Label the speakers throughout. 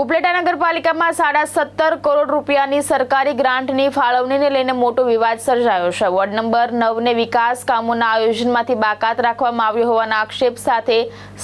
Speaker 1: ઉપલેટા નગરપાલિકામાં 17.5 કરોડ રૂપિયાની સરકારી ગ્રાન્ટની ફાળવણીને લઈને મોટો વિવાદ સર્જાયો છે। વોર્ડ નંબર 9ને વિકાસ કામોના આયોજનમાંથી બાકાત રાખવામાં આવ્યો હોવાના આક્ષેપ સાથે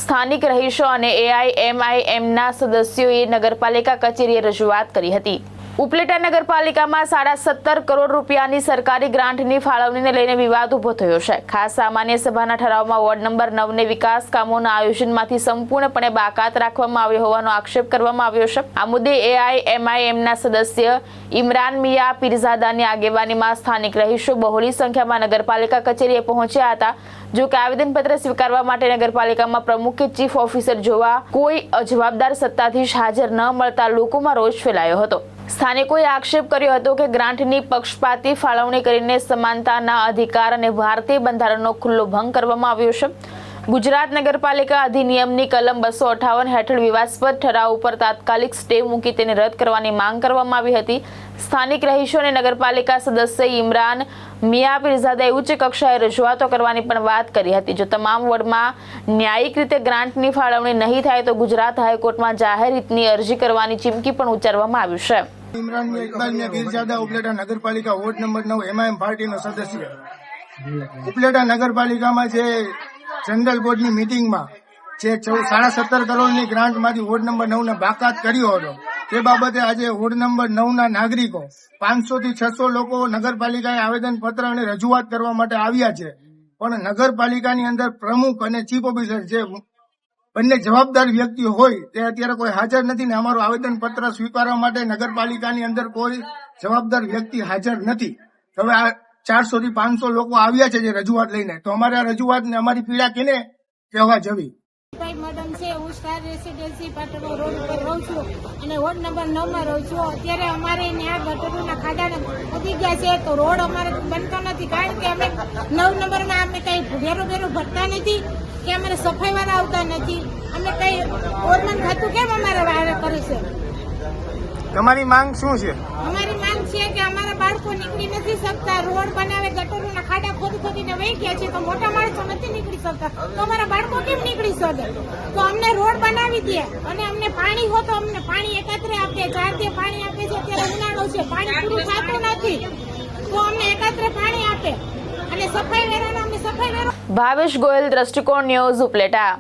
Speaker 1: સ્થાનિક રહીશો અને AIMIMના સદસ્યોએ નગરપાલિકા કચેરીએ રજૂઆત કરી હતી। ઉપલેટા નગરપાલિકામાં 17.5 કરોડ રૂપિયાની સરકારી ગ્રાન્ટની ફાળવણીને લઈને વિવાદ ઉભો થયો છે। ખાસ સામાન્ય સભાના ઠરાવમાં વોર્ડ નંબર 9ને વિકાસ કામોના આયોજનમાંથી સંપૂર્ણપણે બાકાત રાખવામાં આવ્યો હોવાનો આક્ષેપ કરવામાં આવ્યો છે। આ મુદ્દે AIMIMના સદસ્ય ઇમરાન મિયા પીરઝાદાની આગેવાનીમાં સ્થાનિક રહીશો બહોળી સંખ્યામાં નગરપાલિકા કચેરીએ પહોંચ્યા હતા। જો કે આવેદનપત્ર સ્વીકારવા માટે નગરપાલિકામાં પ્રમુખ કે ચીફ ઓફિસર જોવા કોઈ અજવાબદાર સત્તાધીશ હાજર ન મળતા લોકોમાં રોષ ફેલાયો હતો। સ્થાનિકોએ આક્ષેપ કર્યો હતો કે ગ્રાન્ટની પક્ષપાતી ફાળવણી કરીને સમાનતાના અધિકાર અને ભારતીય બંધારણનો ખુલ્લો ભંગ કરવામાં આવ્યો છે। ગુજરાત નગરપાલિકા અધિનિયમની કલમ 258 હેઠળ વિવાદાસ્પદ ઠરાવ ઉપર તાત્કાલિક સ્ટે મૂકી તેને રદ કરવાની માંગ કરવામાં આવી હતી। સ્થાનિક રહીશો અને નગરપાલિકા સદસ્ય ઇમરાન મિયા પીરઝાદાએ ઉચ્ચ કક્ષાએ રજૂઆતો કરવાની પણ વાત કરી હતી। જો તમામ વોર્ડમાં ન્યાયિક રીતે ગ્રાન્ટની ફાળવણી નહીં થાય તો ગુજરાત હાઈકોર્ટમાં જાહેર હિતની અરજી કરવાની ચીમકી પણ ઉચ્ચારવામાં આવી છે।
Speaker 2: ઇમરાન મિયા ઇકબાલ મિયા પીરઝાદા ઉપલેટા નગરપાલિકા વોર્ડ નંબર 9 MIM પાર્ટીનો સદસ્ય। ઉપલેટા નગરપાલિકામાં જે જનરલ બોર્ડની મીટિંગમાં જે 17.5 કરોડની ગ્રાન્ટમાંથી વોર્ડ નંબર 9ને બાકાત કર્યો હતો તે બાબતે આજે વોર્ડ નંબર 9ના નાગરિકો 500 થી 600 લોકો નગરપાલિકાએ આવેદનપત્ર અને રજૂઆત કરવા માટે આવ્યા છે, પણ નગરપાલિકાની અંદર પ્રમુખ અને ચીફ ઓફિસર જે બંને જવાબદાર વ્યક્તિઓ હોય તે અત્યારે કોઈ હાજર નથી ને અમારું આવેદનપત્ર સ્વીકારવા માટે નગરપાલિકાની અંદર કોઈ જવાબદાર વ્યક્તિ હાજર નથી। હવે આ 400 થી 500 લોકો આવ્યા છે જે રજૂઆત લઈને, તો અમારે આ રજૂઆત ને અમારી પીડા કેને કહેવા જવી?
Speaker 3: મેડમ છે, હું સ્ટાર રેસીડેન્સી પાટણો રોડ ઉપર રહું છું અને વોર્ડ નંબર 9માં રહું છું। અત્યારે અમારે ત્યાં ગટરોના ખાડા ઉગી ગયા છે તો રોડ અમારે બનતો નથી, કારણ કે અમે 9 નંબરમાં અમે કઈ ભેરો ભરતા નથી કે અમારે સફાઈવાળા આવતા નથી। અમે કઈ ઓરમન ખાતું કેમ અમારે વારે કરે છે?
Speaker 2: તમારી માંગ શું છે?
Speaker 3: અમારી માંગ છે કે અમારા બાળકો નીકળી નથી શકતા, રોડ બનાવે ગટરોના ખાડા ખોદીને વહી ગયા છે તો મોટા માણસો નથી નીકળી શકતા, તો અમારા બાળકો કેમ નીકળી શકે? તો અમને રોડ બનાવી દે અને અમને પાણી હો તો અમને પાણી એકત્રે આપે। 4 થી પાણી આપે છે, અત્યારે ઉનાળો છે, પાણી પૂરું થતું નથી, તો અમને એકત્રે પાણી આપે અને સફાઈ વેરાના અમને સફાઈ વેરો।
Speaker 1: ભાવેશ ગોયલ, દ્રષ્ટિકોણ ન્યૂઝ, ઉપલેટા।